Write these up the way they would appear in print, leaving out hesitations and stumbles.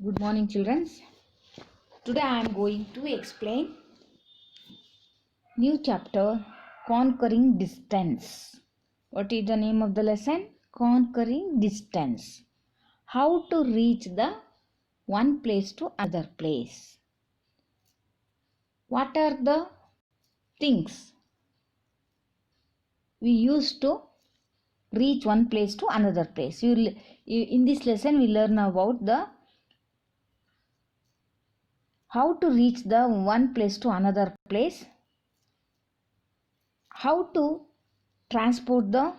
Good morning, children. Today I am going to explain new chapter Conquering Distance. What is the name of the lesson? Conquering Distance. How to reach the one place to other place. What are the things we use to reach one place to another place? In this lesson we learn about the how to reach the one place to another place, how to transport the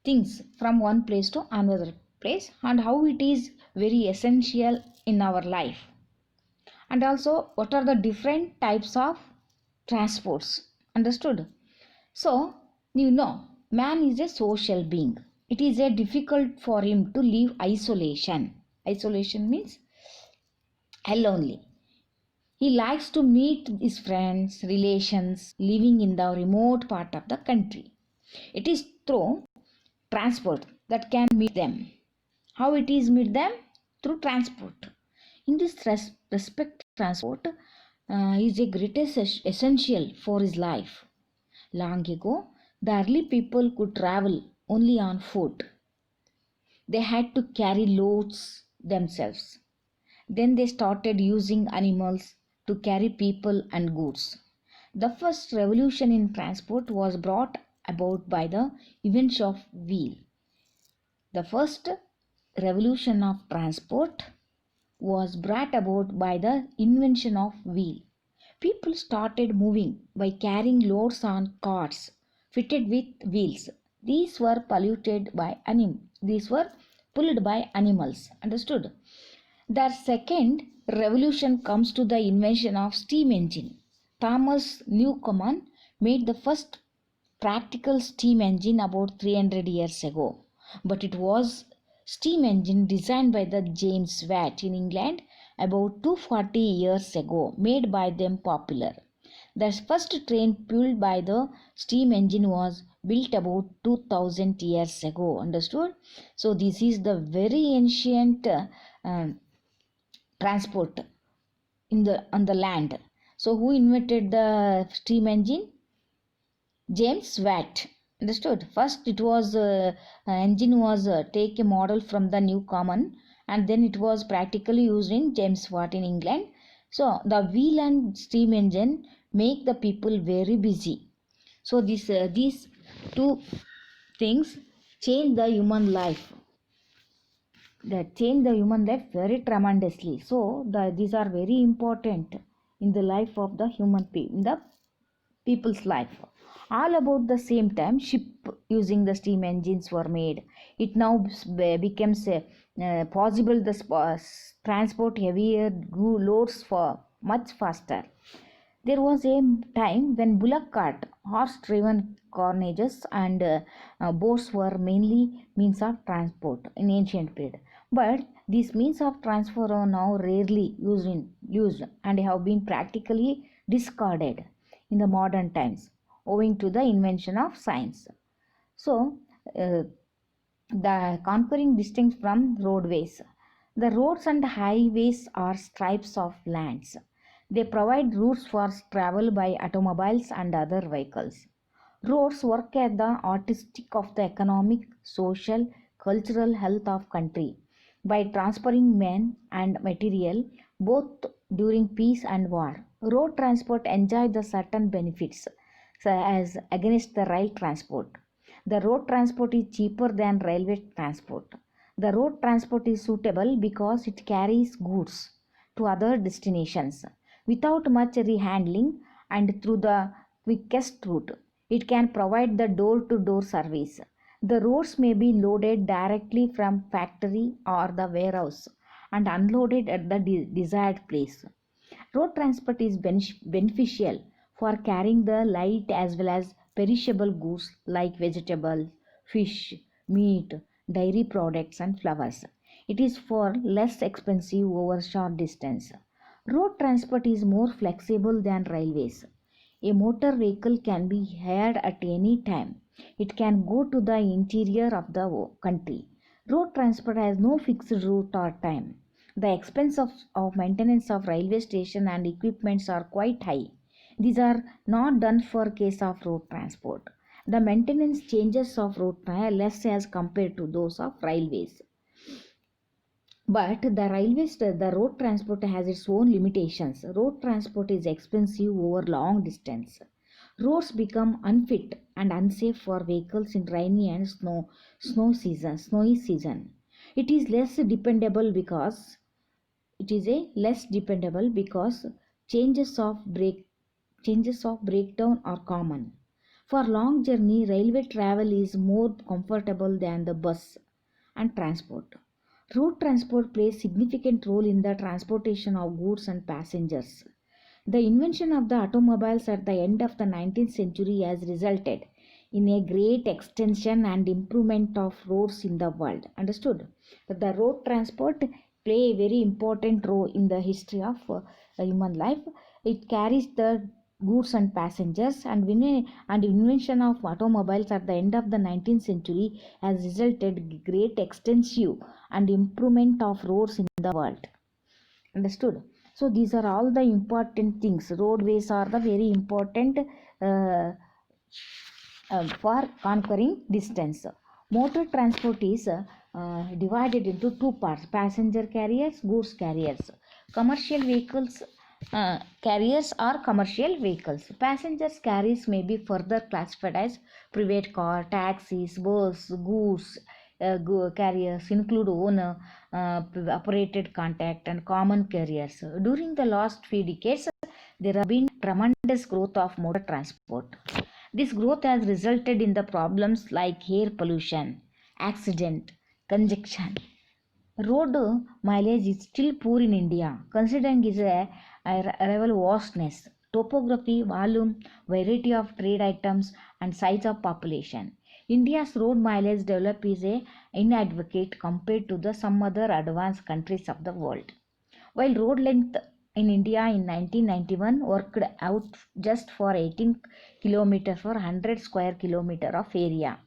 things from one place to another place, and how it is very essential in our life, and also what are the different types of transports. Understood? So man is a social being. It is a difficult for him to live isolation means lonely. He likes to meet his friends, relations living in the remote part of the country. It is through transport that can meet them. How it is meet them? Through transport. In this respect, transport is a greatest essential for his life. Long ago, the early people could travel only on foot. They had to carry loads themselves. Then they started using animals to carry people and goods. The first revolution in transport was brought about by the invention of wheel. The first revolution of transport was brought about by the invention of wheel. People started moving by carrying loads on carts fitted with wheels. These were These were pulled by animals. Understood? The second revolution comes to the invention of steam engine. Thomas Newcomen made the first practical steam engine about 300 years ago, but it was steam engine designed by the James Watt in England about 240 years ago, made by them popular. The first train pulled by the steam engine was built about 2000 years ago. Understood? So this is the very ancient transport on the land. So who invented the steam engine? James Watt. Understood? First it was engine was take a model from the Newcomen, and then it was practically used in James Watt in England. So the wheel and steam engine make the people very busy. So these two things change the human life. That change the human life very tremendously. So these are very important in the life of the in the people's life. All about the same time, ship using the steam engines were made. It now becomes possible the transport heavier loads for much faster. There was a time when bullock cart, horse-driven carriages, and boats were mainly means of transport in ancient period. But these means of transport are now rarely used and have been practically discarded in the modern times owing to the invention of science. So, the conquering distance from roadways. The roads and highways are stripes of lands. They provide routes for travel by automobiles and other vehicles. Roads work as the artistic of the economic, social, cultural health of country by transferring men and material both during peace and war. Road transport enjoy the certain benefits as against the rail transport. The road transport is cheaper than railway transport. The road transport is suitable because it carries goods to other destinations without much rehandling and through the quickest route. It can provide the door-to-door service. The roads may be loaded directly from factory or the warehouse and unloaded at the desired place. Road transport is beneficial for carrying the light as well as perishable goods like vegetables, fish, meat, dairy products, and flowers. It is for less expensive over short distance. Road transport is more flexible than railways. A motor vehicle can be hired at any time. It can go to the interior of the country. Road transport has no fixed route or time. The expense of maintenance of railway station and equipments are quite high. These are not done for case of road transport. The maintenance changes of road are less as compared to those of railways. But the road transport has its own limitations. Road transport is expensive over long distance. Roads become unfit and unsafe for vehicles in rainy and snowy season. It is less dependable because changes of breakdown are common. For long journey, railway travel is more comfortable than the bus and transport. Road transport plays significant role in the transportation of goods and passengers. The invention of the automobiles at the end of the 19th century has resulted in a great extension and improvement of roads in the world. Understood? The road transport play a very important role in the history of human life. It carries the goods and passengers, and invention of automobiles at the end of the 19th century has resulted great extensive and improvement of roads in the world. Understood? So these are all the important things. Roadways are the very important uh, for conquering distance. Motor transport is divided into two parts: passenger carriers, goods carriers. Commercial vehicles carriers are commercial vehicles. Passengers carriers may be further classified as private car, taxis, bus, goods carriers include owner operated contact and common carriers. During the last few decades, there have been tremendous growth of motor transport. This growth has resulted in the problems like air pollution, accident, congestion. Road mileage is still poor in India, considering its arrival vastness, topography, volume, variety of trade items, and size of population. India's road mileage develop is inadequate compared to the some other advanced countries of the world. While road length in India in 1991 worked out just for 18 km for 100 square kilometer of area.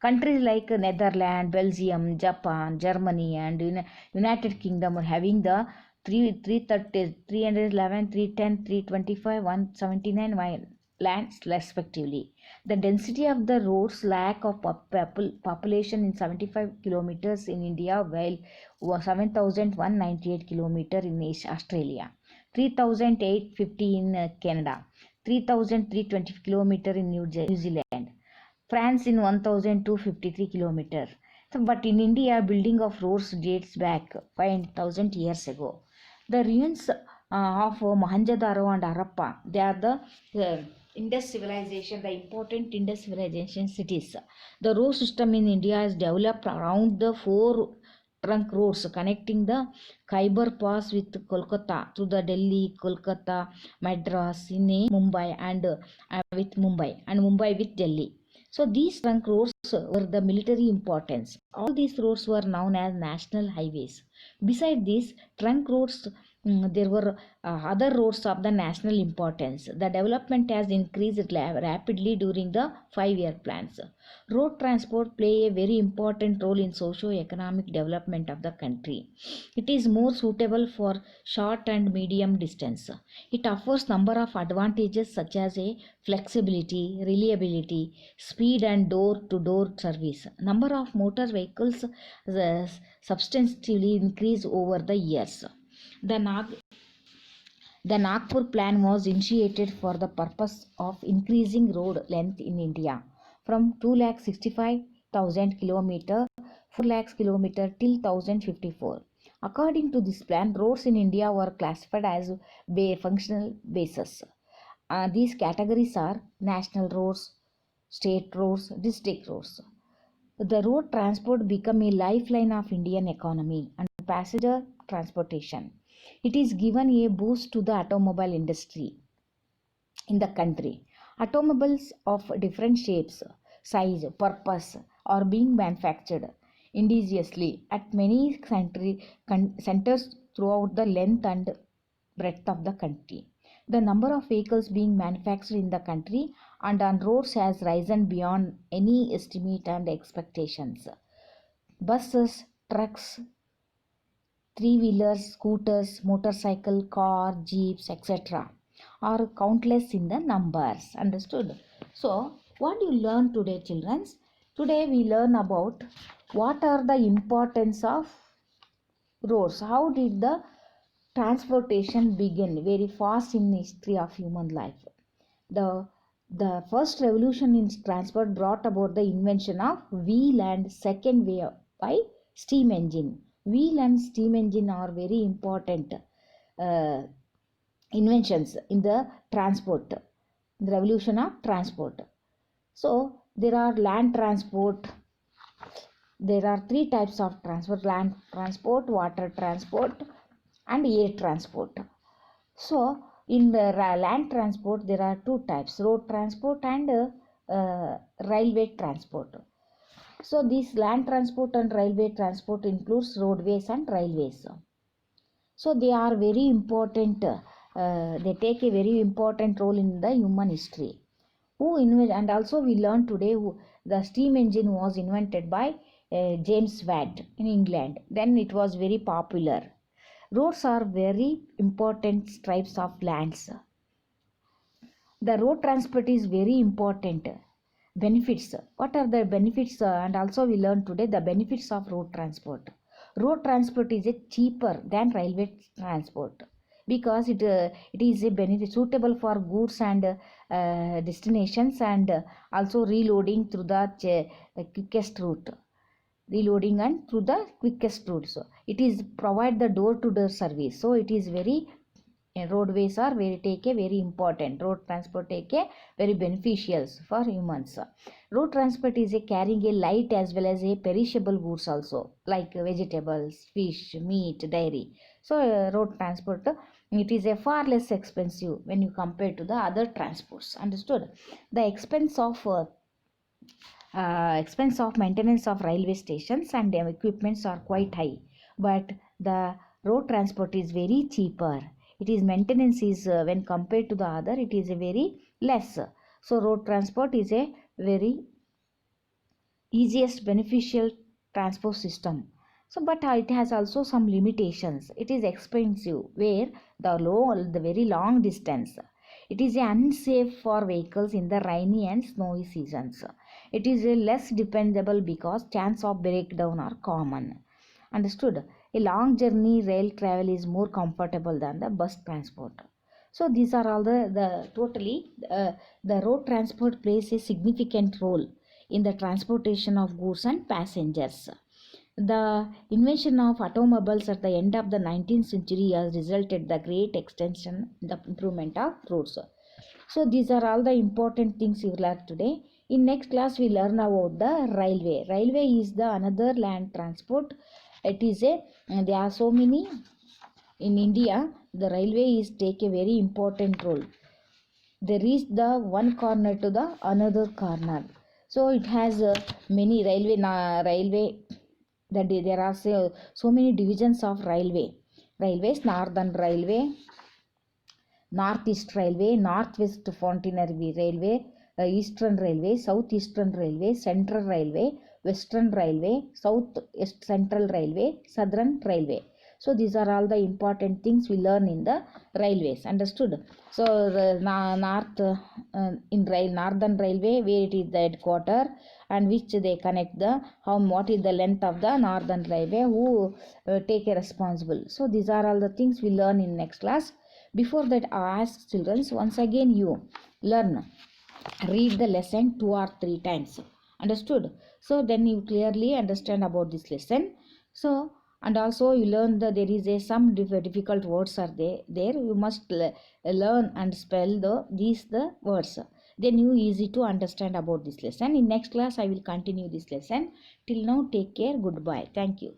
Countries like Netherlands, Belgium, Japan, Germany, and United Kingdom are having the 330, 311, 310, 325, 179 lands respectively. The density of the roads lack of population in 75 kilometers in India, while 7,198 kilometers in Australia, 3,850 in Canada, 3,320 kilometers in New Zealand, France in 1,253 kilometers. So, but in India, building of roads dates back 5,000 years ago. The ruins of Mohenjo-daro and Harappa, they are the Indus civilization, the important Indus civilization cities. The road system in India is developed around the four trunk roads connecting the Khyber Pass with Kolkata to the Delhi, Kolkata, Madras, Mumbai, and Mumbai with Delhi. So these trunk roads were the military importance. All these roads were known as national highways. Beside these trunk roads, there were other roads of the national importance. The development has increased rapidly during the 5-year plans. Road transport play a very important role in socio-economic development of the country. It is more suitable for short and medium distance. It offers number of advantages such as a flexibility, reliability, speed and door-to-door service. Number of motor vehicles substantially increase over the years. The Nagpur plan was initiated for the purpose of increasing road length in India from 2,65,000 km, 4 lakhs km till 1054. According to this plan, roads in India were classified as functional bases. These categories are national roads, state roads, district roads. The road transport became a lifeline of Indian economy and passenger transportation. It is given a boost to the automobile industry in the country. Automobiles of different shapes, size, purpose are being manufactured indigenously at many centers throughout the length and breadth of the country. The number of vehicles being manufactured in the country and on roads has risen beyond any estimate and expectations. Buses, trucks, three-wheelers, scooters, motorcycle, car, jeeps, etc. are countless in the numbers. Understood? So, what do you learn today, children? Today we learn about what are the importance of roads. How did the transportation begin very fast in the history of human life? The the first revolution in transport brought about the invention of wheel and second way by steam engine. Wheel and steam engine are very important uh, inventions in the transport, the revolution of transport. So there are land transport. There are three types of transport: land transport, water transport, and air transport. So, in the land transport, there are two types: road transport and railway transport. So, this land transport and railway transport includes roadways and railways. So, they are very important. They take a very important role in the human history. And also we learned today the steam engine was invented by James Watt in England. Then it was very popular. Roads are very important stripes of lands. The road transport is very important. Benefits. What are the benefits? And also we learned today the benefits of road transport. Road transport is cheaper than railway transport because it is a benefit suitable for goods and destinations, and also reloading through the quickest route. Reloading and through the quickest route. So it is provide the door to door service. So it is very roadways are very take a very important, road transport take a very beneficial for humans. Road transport is a carrying a light as well as a perishable goods also, like vegetables, fish, meat, dairy. So road transport, it is a far less expensive when you compare to the other transports. Understood? The expense of maintenance of railway stations and equipments are quite high, but the road transport is very cheaper. It is maintenance is when compared to the other, it is a very less. So road transport is a very easiest beneficial transport system. So but it has also some limitations. It is expensive where the very long distance. It is unsafe for vehicles in the rainy and snowy seasons. It is less dependable because chance of breakdown are common. Understood? A long journey rail travel is more comfortable than the bus transport. So these are all the totally the road transport plays a significant role in the transportation of goods and passengers. The invention of automobiles at the end of the 19th century has resulted the great extension, the improvement of roads. So these are all the important things you learn today. In next class we learn about the railway. Railway is the another land transport. It is a there are so many in India. The railway is take a very important role. They reach the one corner to the another corner. So it has many railway that there are so many divisions of railways: northern railway, northeast railway, northwest frontier railway, eastern railway, southeastern railway, central railway, western railway, south central railway, southern railway. So these are all the important things we learn in the railways. Understood? So the northern railway, where it is the headquarter and which they connect the what is the length of the northern railway, who take a responsible. So these are all the things we learn in next class. Before that, I ask children once again you learn, read the lesson 2 or 3 times. Understood? So then you clearly understand about this lesson. So and also you learn that there is some difficult words are there. You must learn and spell the words. Then you easy to understand about this lesson. In next class I will continue this lesson. Till now, take care. Goodbye. Thank you.